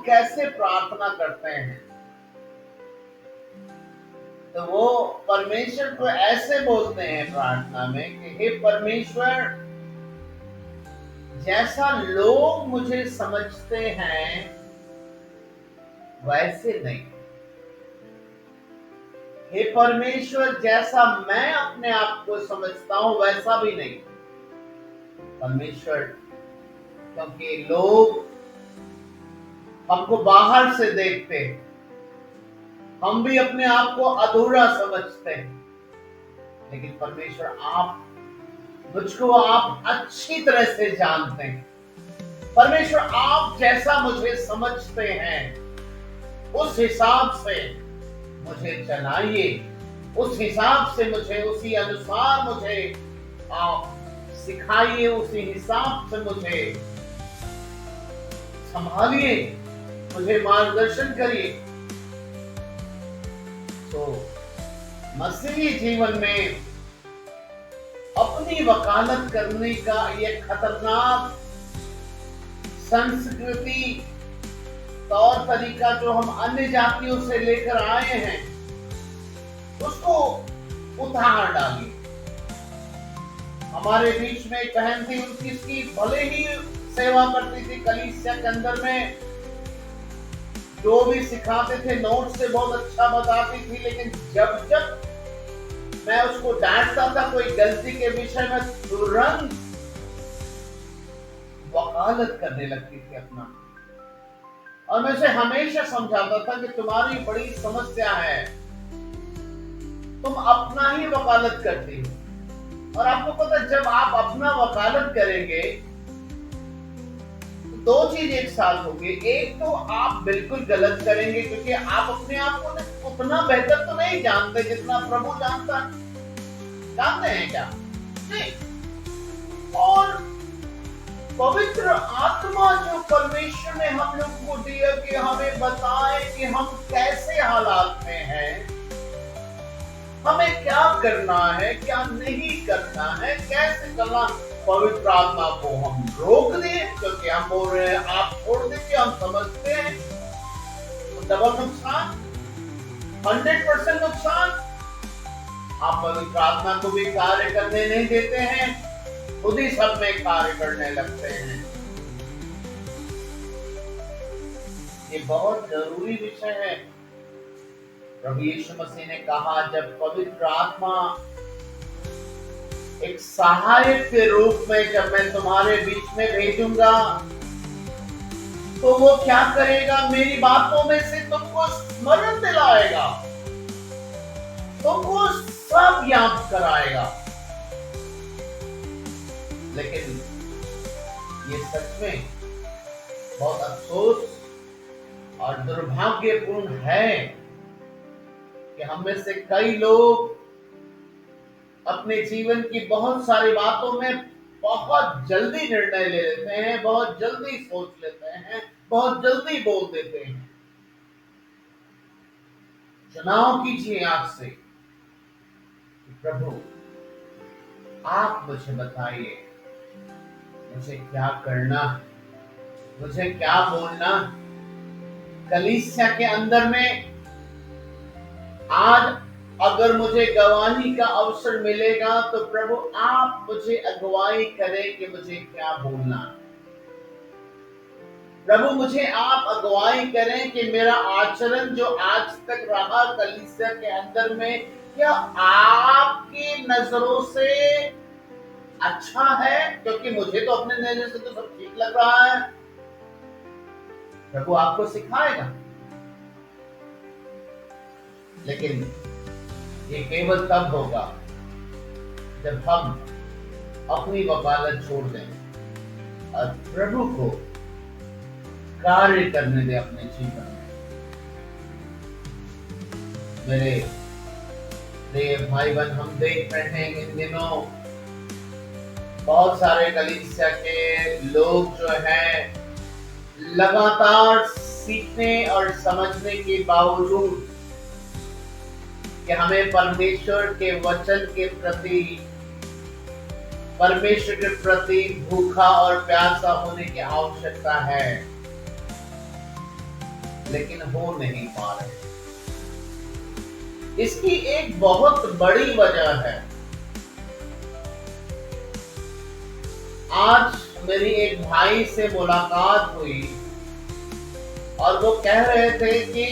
कैसे प्रार्थना करते हैं, तो वो परमेश्वर को ऐसे बोलते हैं प्रार्थना में कि हे परमेश्वर, जैसा लोग मुझे समझते हैं वैसे नहीं। हे परमेश्वर, जैसा मैं अपने आप को समझता हूं वैसा भी नहीं। परमेश्वर, क्योंकि लोग हमको बाहर से देखते हैं, हम भी अपने आप को अधूरा समझते हैं, लेकिन परमेश्वर मुझको आप अच्छी तरह से जानते हैं। परमेश्वर, आप जैसा मुझे समझते हैं उस हिसाब से मुझे चलाइए, उस हिसाब से मुझे, उसी अनुसार मुझे आप सिखाइए, उसी हिसाब से मुझे संभालिए, मुझे मार्गदर्शन करिए। तो मसीही जीवन में अपनी वकालत करने का यह खतरनाक संस्कृति, तौर तरीका जो हम अन्य जातियों से लेकर आए हैं, उसको उतार डालिए। हमारे बीच में एक बहन थी, उसकी भले ही सेवा करती थी कलीसिया के अंदर में, जो भी सिखाते थे नोट से बहुत अच्छा बताती थी, लेकिन जब जब मैं उसको डांटता था कोई गलती के विषय में, तुरंत वकालत करने लगती थी अपना। और मैं उसे हमेशा समझाता था कि तुम्हारी बड़ी समस्या है, तुम अपना ही वकालत करती हो। और आपको पता, जब आप अपना वकालत करेंगे तो दो चीज एक साथ होगी। एक तो आप बिल्कुल गलत करेंगे, क्योंकि आप अपने आप को उतना बेहतर तो नहीं जानते जितना प्रभु जानता है। जानते हैं क्या? नहीं। और पवित्र आत्मा जो परमेश्वर ने हम लोग को दिया कि हमें बताए कि हम कैसे हालात में हैं, हमें क्या करना है, क्या नहीं करना है, कैसे चलना। पवित्र आत्मा को हम रोक दिए, क्योंकि हम बोल रहे हैं आप छोड़ दीजिए, हम समझते हैं। तो डबल नुकसान, 100% नुकसान। आप पवित्र आत्मा को भी कार्य करने नहीं देते हैं, खुद ही सब में कार्य करने लगते हैं। ये बहुत जरूरी विषय है। प्रभु यीशु मसीह ने कहा, जब पवित्र आत्मा एक सहायक के रूप में जब मैं तुम्हारे बीच में भेजूंगा, तो वो क्या करेगा? मेरी बातों में से तुमको स्मरण दिलाएगा, तुमको सब याद कराएगा। लेकिन ये सच में बहुत अफसोस और दुर्भाग्यपूर्ण है कि हम में से कई लोग अपने जीवन की बहुत सारी बातों में बहुत जल्दी निर्णय ले लेते हैं, बहुत जल्दी सोच लेते हैं, बहुत जल्दी बोल देते हैं। चुनाव कीजिए आज से, प्रभु आप मुझे बताइए, मुझे क्या करना, मुझे क्या बोलना। कलीसिया के अंदर में आज अगर मुझे गवाही का अवसर मिलेगा, तो प्रभु आप मुझे अगुवाई करें कि मुझे क्या बोलना। प्रभु मुझे आप अगुवाई करें कि मेरा आचरण जो आज तक रहा कलीसिया के अंदर में, क्या आपकी नजरों से अच्छा है? क्योंकि मुझे तो अपने नजर से तो सब ठीक लग रहा है। प्रभु आपको सिखाएगा, लेकिन ये केवल तब होगा जब हम अपनी वकालत छोड़ दें और प्रभु को कार्य करने दें अपने जीवन में। मेरे प्रिय भाई बहन, हम देख रहे हैं इन दिनों बहुत सारे कलीसिया के लोग जो हैं लगातार सीखने और समझने के बावजूद कि हमें परमेश्वर के वचन के प्रति, परमेश्वर के प्रति भूखा और प्यासा होने की आवश्यकता है। लेकिन हो नहीं पा रहे। इसकी एक बहुत बड़ी वजह है। आज मेरी एक भाई से मुलाकात हुई और वो कह रहे थे कि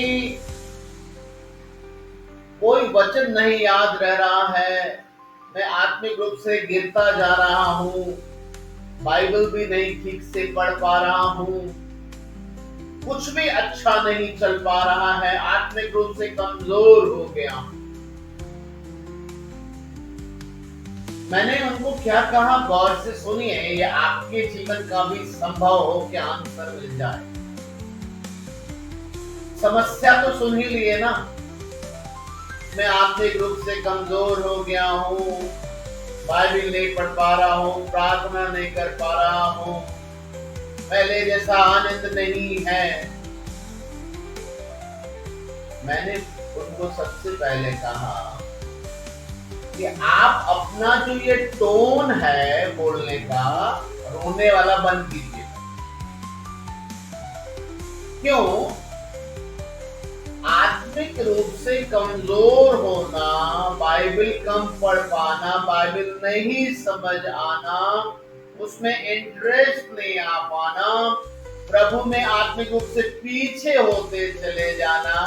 कोई वचन नहीं याद रह रहा है, मैं आत्मिक रूप से गिरता जा रहा हूं, बाइबल भी नहीं ठीक से पढ़ पा रहा हूं, कुछ भी अच्छा नहीं चल पा रहा है, आत्मिक रूप से कमजोर हो गया। मैंने उनको क्या कहा, गौर से सुनिए, ये आपके जीवन का भी संभव हो कि आंसर मिल जाए। समस्या तो सुन ही लिए ना, मैं आत्मिक रूप से कमजोर हो गया हूँ, बाइबल नहीं पढ़ पा रहा हूँ, प्रार्थना नहीं कर पा रहा हूँ, पहले जैसा आनंद नहीं है। मैंने उनको सबसे पहले कहा कि आप अपना जो ये टोन है बोलने का, रोने वाला बंद कीजिए। क्यों? आत्मिक रूप से कमजोर होना, बाइबल कम पढ़ पाना, बाइबल नहीं समझ आना, उसमें इंटरेस्ट नहीं आ पाना, प्रभु में आत्मिक रूप से पीछे होते चले जाना,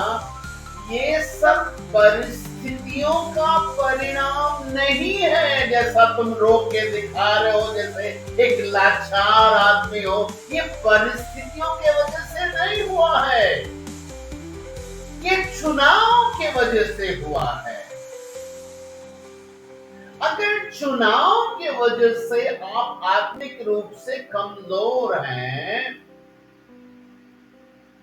ये सब परिस्थितियों का परिणाम नहीं है। जैसा तुम रो के दिखा रहे हो, जैसे एक लाचार आदमी हो, ये परिस्थितियों के वजह से नहीं हुआ है, ये चुनाव के वजह से हुआ है। अगर चुनाव के वजह से आप आत्मिक रूप से कमजोर हैं,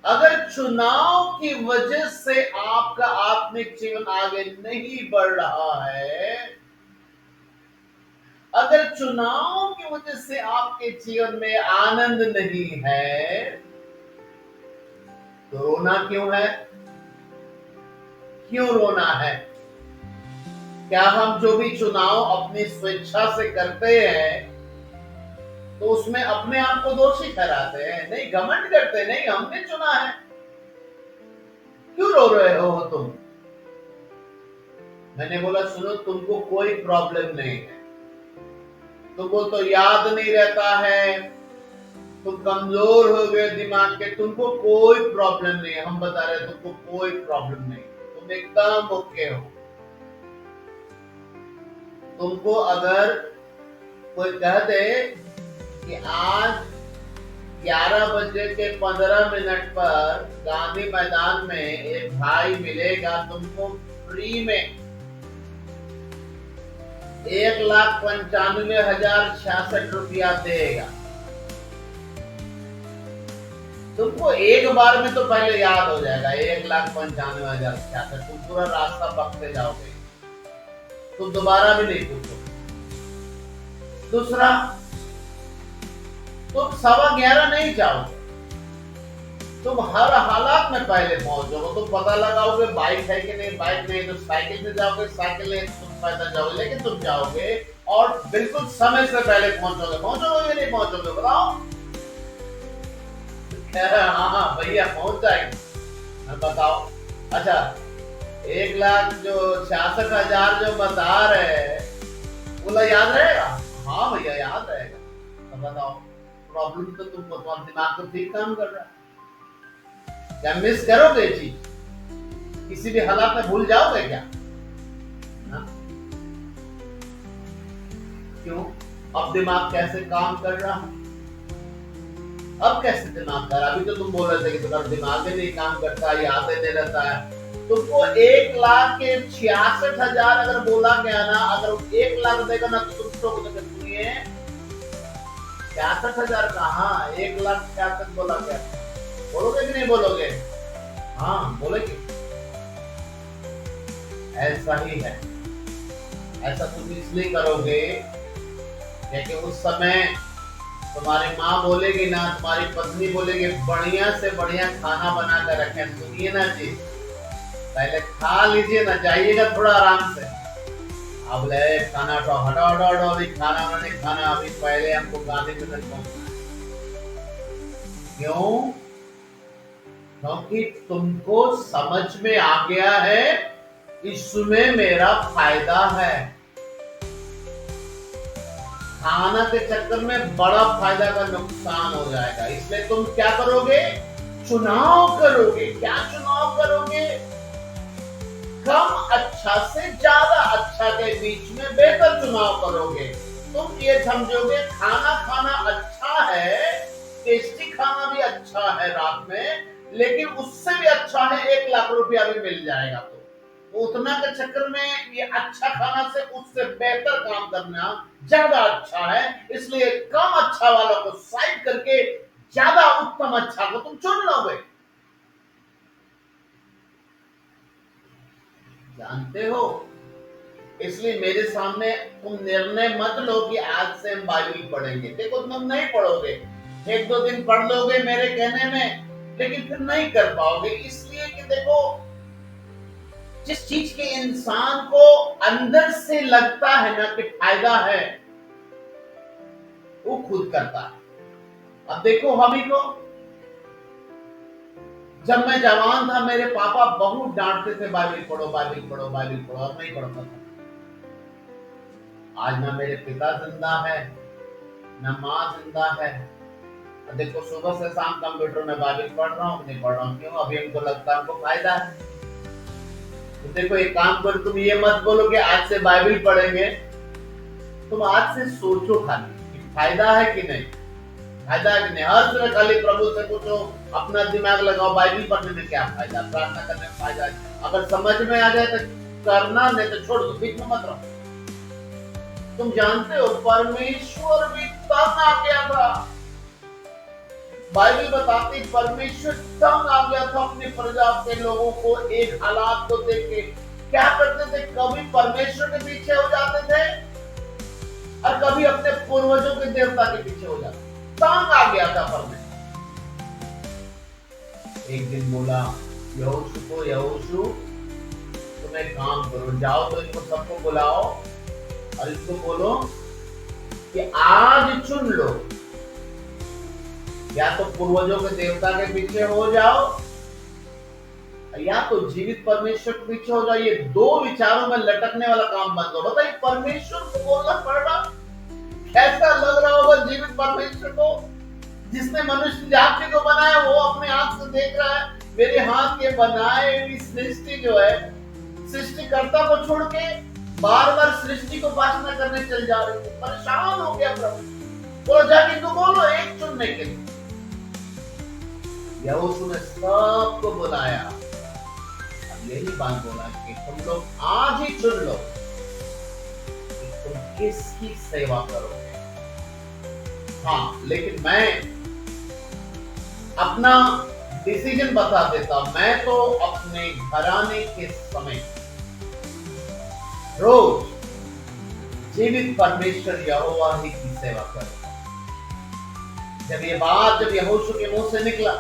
अगर चुनाव की वजह से आपका आत्मिक जीवन आगे नहीं बढ़ रहा है, अगर चुनाव की वजह से आपके जीवन में आनंद नहीं है, तो रोना क्यों है? क्यों रोना है? क्या हम जो भी चुनाव अपनी स्वेच्छा से करते हैं तो उसमें अपने आप को दोषी ठहराते हैं? नहीं, घमंड करते नहीं, हमने चुना है। क्यों रो रहे हो तुम? मैंने बोला सुनो, तुमको कोई प्रॉब्लम नहीं है, तुमको तो याद नहीं रहता है, तुम कमजोर हो गए दिमाग के, तुमको कोई प्रॉब्लम नहीं है। हम बता रहे तुमको कोई प्रॉब्लम नहीं, तुम एकदम ओके हो। तुमको अगर कोई कह दे कि आज 11 बजे के 15 मिनट पर गांधी मैदान में एक भाई मिलेगा, तुमको फ्री में 1,95,066 रुपया देगा, तुमको एक बार में तो पहले याद हो जाएगा 1,95,066, तुम पूरा रास्ता पकते जाओगे, तुम दोबारा भी नहीं पूछोगे। दूसरा, तुम 11:15 नहीं जाओगे, तुम हर हालात में पहले पहुंचोगे, तुम पता लगाओगे बाइक है कि नहीं, बाइक नहीं तो साइकिल से जाओगे, साइकिल नहीं तुम पैदल जाओगे, लेकिन तुम जाओगे और बिल्कुल समय से पहले पहुंचोगे। पहुंचोगे या नहीं पहुंचोगे बताओ? हाँ भैया पहुंच जाएंगे। बताओ, अच्छा 1,66,000 जो बता रहे बोला याद रहेगा? हाँ भैया याद रहेगा। तो बताओ, प्रॉब्लम तो तुमको, तुम्हारा दिमाग तो ठीक काम कर रहा है। क्या मिस करोगे चीज? किसी भी हालात में भूल जाओगे क्या? ना? क्यों? अब दिमाग कैसे काम कर रहा है? अब कैसे दिमाग कर रहा? अभी तो तुम बोल रहे थे कि तुम्हारा दिमाग ही नहीं काम करता, याद नहीं रहता है। तुमको 1,66,000 अगर बोला गया ना, अगर 1 लाख देगा ना तो तुम टोक दोगे। सुनिए, 66,000 कहाँ, 1,66,000 बोला गया। बोलोगे कि नहीं बोलोगे? हाँ बोलेगे। ऐसा ही है। ऐसा तुम इसलिए करोगे क्योंकि उस समय तुम्हारी माँ बोलेगी ना, तुम्हारी पत्नी बोलेगी बढ़िया से बढ़िया खाना बना कर रखे। सुनिए ना जी, पहले खा लीजिए ना, जाइएगा थोड़ा आराम से। अब ले खाना तो हटाओ, अभी खाना नहीं खाना, अभी पहले हमको गांधी मैदान पहुंचना है। क्यों? क्योंकि तुमको समझ में आ गया है इसमें मेरा फायदा है। खाना के चक्कर में बड़ा फायदा का नुकसान हो जाएगा, इसलिए तुम क्या करोगे? चुनाव करोगे। क्या चुनाव करोगे? कम अच्छा से ज्यादा अच्छा के बीच में बेहतर चुनाव करोगे। तुम ये समझोगे खाना खाना अच्छा है, टेस्टी खाना भी अच्छा है रात में, लेकिन उससे भी अच्छा है 1 लाख रुपया भी मिल जाएगा, तो उतना के चक्कर में ये अच्छा खाना से उससे बेहतर काम करना ज्यादा अच्छा है, इसलिए कम अच्छा वाला को साइड करके ज्यादा उत्तम अच्छा को तुम चुन लोगे। जानते हो, इसलिए मेरे सामने तुम निर्णय मत लो कि आज से हम बाइबल पढ़ेंगे। देखो तुम नहीं पढ़ोगे, 1-2 दिन पढ़ लोगे मेरे कहने में, लेकिन फिर नहीं कर पाओगे, इसलिए कि देखो जिस चीज के इंसान को अंदर से लगता है ना कि फायदा है, वो खुद करता है। अब देखो हम ही को, जब मैं जवान था मेरे पापा बहुत डांटते थे, बाइबल पढ़ो बाइबल पढ़ो बाइबल पढ़ो, और नहीं पढ़ता था। आज ना मेरे पिता जिंदा है ना माँ जिंदा है, देखो सुबह से शाम कंप्यूटर में बाइबल पढ़ रहा हूँ, नहीं पढ़ रहा हूँ, क्यों? अभी हमको लगता है हमको फायदा है। तो देखो एक काम करो, तुम ये मत बोलो कि आज से बाइबल पढ़ेंगे, तुम आज से सोचो खाली कि फायदा है कि नहीं, फायदा है कि नहीं। हर सुबह खाली प्रभु से पूछो, अपना दिमाग लगाओ, बाइबल पढ़ने में क्या फायदा, प्रार्थना करने में फायदा है। अगर समझ में आ जाए तो करना, नहीं तो छोड़ दो, बीच में मत रहो। तुम जानते हो परमेश्वर भी तंग आ गया था, बाइबल बताती परमेश्वर तंग आ गया था अपनी प्रजा के लोगों को एक हालात को देख के। क्या करते थे? कभी परमेश्वर के पीछे हो जाते थे और कभी अपने पूर्वजों के देवता के पीछे हो जाते। तंग आ गया था परमेश्वर। एक दिन बोला यहोशू को, यहोशू तुम एक काम करो, जाओ तो इनको सबको बुलाओ और इसको बोलो कि आज चुन लो, या तो पूर्वजों के देवता के पीछे हो जाओ या तो जीवित परमेश्वर के पीछे हो जाओ। ये दो विचारों में लटकने वाला काम बंद करो। बताइए परमेश्वर को बोलना पड़ रहा, कैसा लग रहा होगा जीवित परमेश्वर को, जिसने मनुष्य जाति को बनाया, वो अपने आंख से देख रहा है मेरे हाथ के बनाए हुई सृष्टि जो है, सृष्टिकर्ता को छोड़ के बार बार सृष्टि को उपासना करने चल जा रहे थे। परेशान हो गया प्रभु, बोलो जाके तो बोलो एक चुनने के लिए। यहोशू ने सबको बुलाया, अब यही बात बोला कि तुम लोग आज ही चुन लो कि तुम किसकी सेवा करोगे। हाँ, लेकिन मैं अपना डिसीजन बता देता हूं, मैं तो अपने घराने के समय रोज जीवित परमेश्वर यहोवा ही की सेवा करूंगा। जब ये बात जब यहोशू के मुंह से निकला,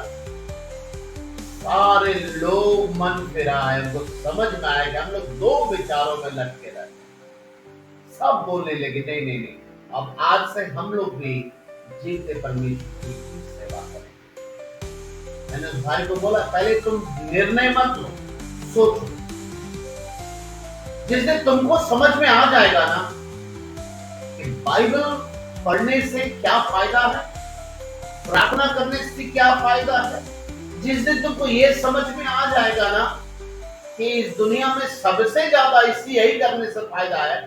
सारे लोग मन फिराए, उनको समझ में आया कि हम लोग दो विचारों में लटके रहे। सब बोलने लगे नहीं नहीं नहीं, अब आज से हम लोग भी जीवते परमेश्वर की सेवा करेंगे। मैंने उस भाई को बोला पहले तुम निर्णय मत लो, सोचो। जिस दिन तुमको समझ में आ जाएगा ना कि बाइबल पढ़ने से क्या फायदा है, प्रार्थना करने से क्या फायदा है, जिस दिन तुमको ये समझ में आ जाएगा ना कि इस दुनिया में सबसे ज्यादा इसी यही करने से फायदा है,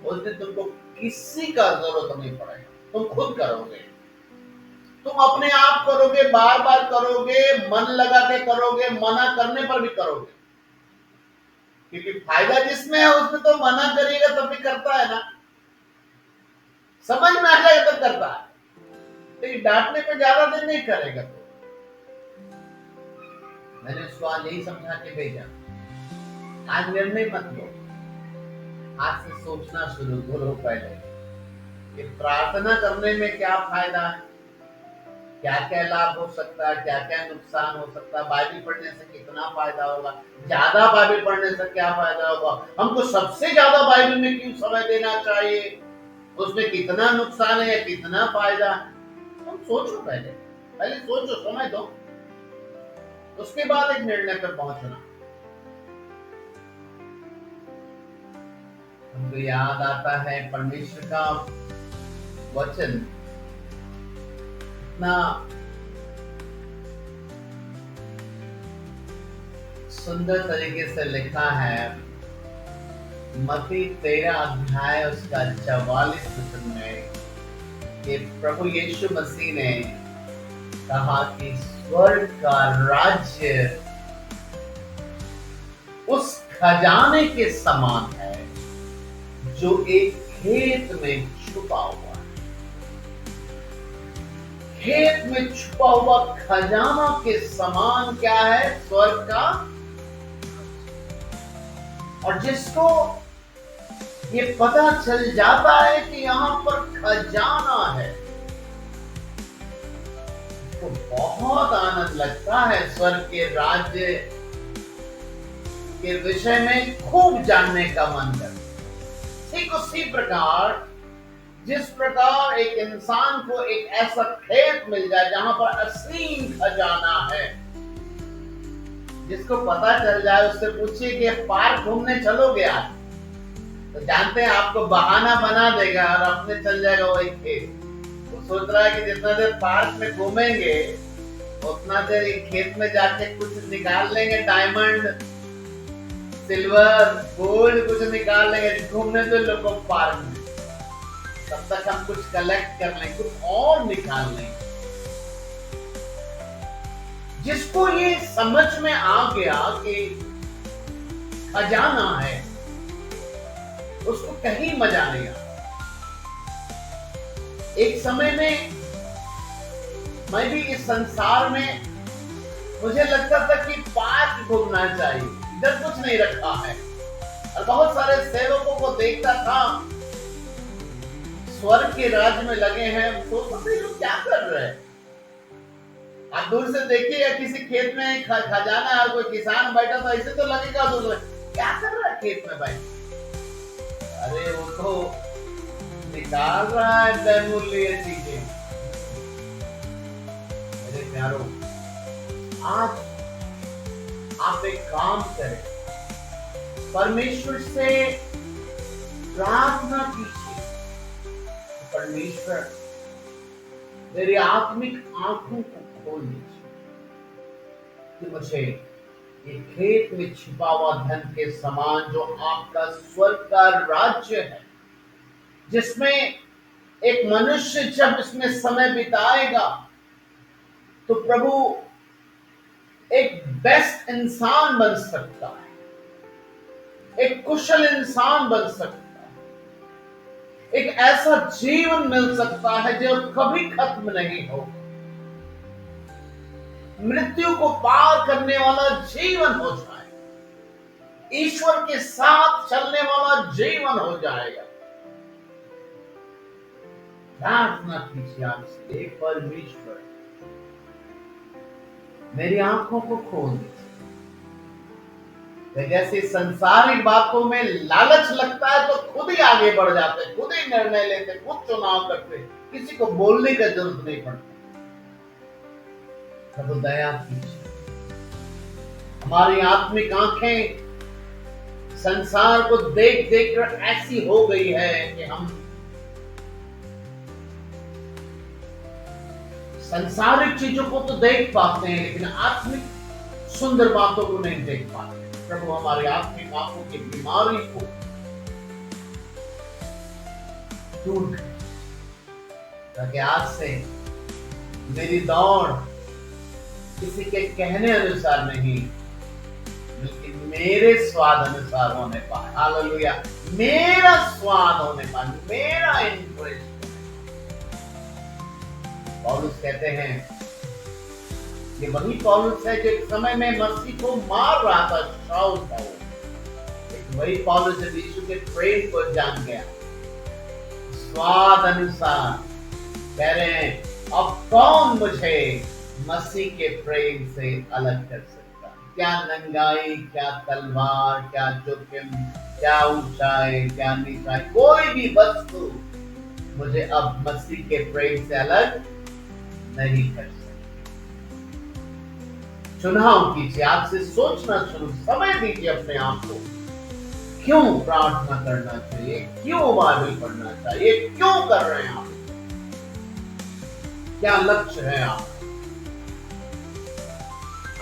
उस दिन तुमको किसी का जरूरत नहीं पड़ेगा, तुम खुद करोगे। तुम अपने आप करोगे, बार बार करोगे, मन लगा के करोगे, मना करने पर भी करोगे, क्योंकि फायदा जिसमें है उसमें तो मना करिएगा तब भी करता है ना, समझ में आ जाएगा तब करता है, लेकिन डांटने पे ज्यादा दिन नहीं करेगा। तो मैंने उसको आज यही समझा के भेजा, आज निर्णय मत लो, आज से सोचना शुरू करो पहले कि प्रार्थना करने में क्या फायदा है, क्या क्या लाभ हो सकता है, क्या क्या नुकसान हो सकता है, बाइबल पढ़ने से कितना फायदा होगा, ज्यादा बाइबल पढ़ने से क्या फायदा होगा, हमको सबसे ज्यादा बाइबल में क्यों समय देना चाहिए, उसमें कितना नुकसान है या कितना फायदा है। तुम सोचो पहले, पहले सोचो, समय दो। उसके बाद एक निर्णय पर पहुंचना। हमको याद आता है परमेश्वर का वचन इतना सुंदर तरीके से लिखा है। मत्ती 13 अध्याय उसका 44 वचन में कि प्रभु यीशु मसीह ने कहा कि स्वर्ग का राज्य उस खजाने के समान है जो एक खेत में छुपा हुआ है। खेत में छुपा हुआ खजाना के समान क्या है? स्वर्ग का। और जिसको ये पता चल जाता है कि यहां पर खजाना है, तो बहुत आनंद लगता है। स्वर्ग के राज्य के विषय में खूब जानने का मन करता है। ठीक उसी प्रकार जिस प्रकार एक इंसान को एक ऐसा खेत मिल जाए जहां पर असीम खजाना है, जिसको पता चल जाए, उससे पूछिए कि पार्क घूमने चलोगे आज, तो जानते हैं आपको बहाना बना देगा और अपने चल जाएगा वही खेत। वो सोच रहा है कि जितना देर पार्क में घूमेंगे उतना देर खेत में जाके कुछ निकाल लेंगे, डायमंड, सिल्वर, गोल्ड कुछ निकाल लेंगे। घूमने तो लोगों पार्क में, तब तक हम कुछ कलेक्ट कर लेंगे, कुछ और निकाल लेंगे। जिसको ये समझ में आ गया कि खजाना है, उसको कहीं मजा नहीं आता। एक समय में मैं भी इस संसार में, मुझे लगता था कि पार्क घूमना चाहिए, इधर कुछ नहीं रखा है। और बहुत सारे सेवकों को देखता था स्वर्ग के राज्य में लगे हैं, सोचता था लोग क्या कर रहे हैं। आप दूर से देखिएगा किसी खेत में खजाना है और कोई किसान बैठा था, इसे तो लगेगा दूर से क्या कर रहा है खेत में भाई। अरे वो तो निकाल रहा है बहुमूल्य चीजें। मेरे प्यारो, आज आप एक काम करें, परमेश्वर से प्रार्थना कीजिए, परमेश्वर मेरी आत्मिक आंखों को खोल दीजिए कि मुझे ये खेत में छिपा हुआ धन के समान जो आपका स्वर्ग का राज्य है, जिसमें एक मनुष्य जब इसमें समय बिताएगा तो प्रभु एक बेस्ट इंसान बन सकता है, एक कुशल इंसान बन सकता है, एक ऐसा जीवन मिल सकता है जो कभी खत्म नहीं होगा, मृत्यु को पार करने वाला जीवन हो जाए, ईश्वर के साथ चलने वाला जीवन हो जाएगा। प्रार्थना कीजिए आपसे, हे परमेश्वर मेरी आंखों को खोल दीजिए। जैसे संसारिक बातों में लालच लगता है तो खुद ही आगे बढ़ जाते, खुद ही निर्णय लेते, खुद चुनाव करते, किसी को बोलने की जरूरत नहीं पड़ती। प्रभु दया कीजिए, हमारी आत्मिक आंखें संसार को देख देख कर ऐसी हो गई है कि हम संसारिक चीजों को तो देख पाते हैं लेकिन आत्मिक सुंदर बातों को नहीं देख पाते। प्रभु हमारी आत्मिक आंखों की बीमारी को दूर करें, ताकि आज से मेरी दौड़ किसी के कहने अनुसार नहीं बल्कि मेरे स्वाद अनुसार होने पाए। हालेलुया, मेरा स्वाद होने पाए, मेरा इंटरेस्ट। पौलुस कहते हैं, ये वही पौलुस है जो एक समय में मसीह को मार रहा था, शाऊल था वो, लेकिन वही पौलुस जब यीशु के प्रेम को जान गया, स्वाद अनुसार कह रहे हैं, अब कौन मुझे मसीह के प्रेम से अलग कर सकता है? क्या नंगाई, क्या तलवार, क्या जोखिम, क्या ऊंचाई, क्या नीचाई, कोई भी वस्तु मुझे अब मसीह के प्रेम से अलग नहीं कर सकती। चुनाव कीजिए, आज से सोचना शुरू, समय दीजिए अपने आप को। क्यों प्रार्थना करना चाहिए, क्यों बाइबल पढ़ना चाहिए, क्यों कर रहे हैं आप, क्या लक्ष्य है आप।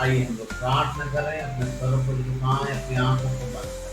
आइए हम लोग प्रार्थना करें, अपने सरों को झुकाएं, अपनी आंखों को बंद करें।